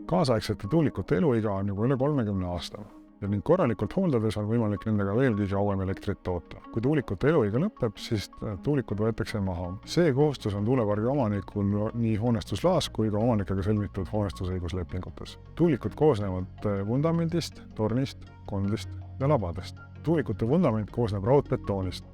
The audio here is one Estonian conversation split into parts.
Kaasaegsete tuulikute eluiga on juba üle 30 aasta ja ning korralikult hooldades on võimalik nendega veelgi kauem elektrit toota. Kui tuulikute eluiga lõpeb, siis tuulikud võetakse maha. See kohustus on tuulepargi omanikul nii hoonestuslaas kui ka omanikega sõlmitud hoonestusõiguslepingutes. Tuulikud koosnevad vundamendist, tornist, kondist ja labadest. Tuulikute vundament koosneb raudbetoonist.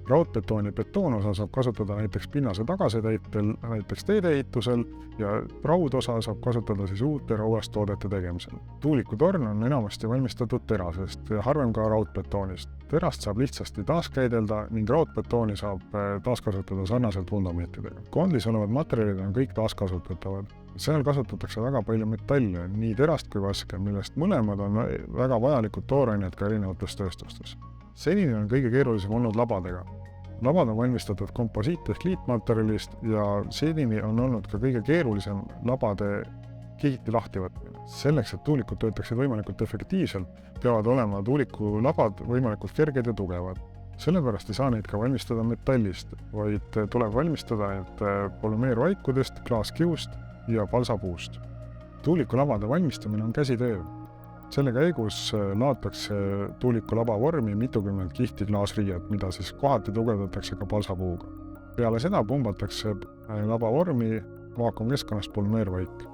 Raudbetooni betoonosa saab kasutada näiteks pinnase tagasitäitel, näiteks teedeehitusel ja raudosa saab kasutada uute rauast toodete tegemisel. Tuulikutorn on enamasti valmistatud terasest ja harvem ka raudbetoonist. Terast saab lihtsasti taaskäidelda ning raudbetooni saab taaskasutada sarnaselt fundamentidega. Kondis olevad materjalid on kõik taaskasutatavad. Seal kasutatakse väga palju metalle, nii terast kui vaske, millest mõlemad on väga vajalikud toorained ka erinevates tööstustes. Senini on kõige keerulisem olnud labadega. Labad on valmistatud komposiit ehk liitmaterjalist ja senini on olnud ka kõige keerulisem labade kihiti lahti võtmine. Selleks, et tuulikud töötaksid võimalikult efektiivselt, peavad olema tuuliku labad võimalikult kerged ja tugevad. Sellepärast ei saa neid ka valmistada metallist, vaid tuleb valmistada polümeervaikudest, klaaskiust ja palsapuust. Tuuliku labade valmistamine on käsitöö. Selle käigus laotakse tuuliku laba vormi mitukümmend kihti klaasriiet, mida siis kohati tugevdatakse ka palsapuuga. Peale seda pumbatakse laba vormi vaakumkeskkonnast polümeervaik.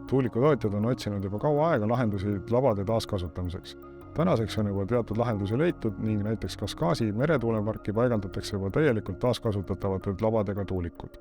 Tuuliku tootjad on otsinud juba kaua aega lahendusi labade taaskasutamiseks. Tänaseks on juba teatud lahendusi leitud ning näiteks Kaskasi meretuuleparki paigaldatakse juba täielikult taaskasutatavatud labadega tuulikud.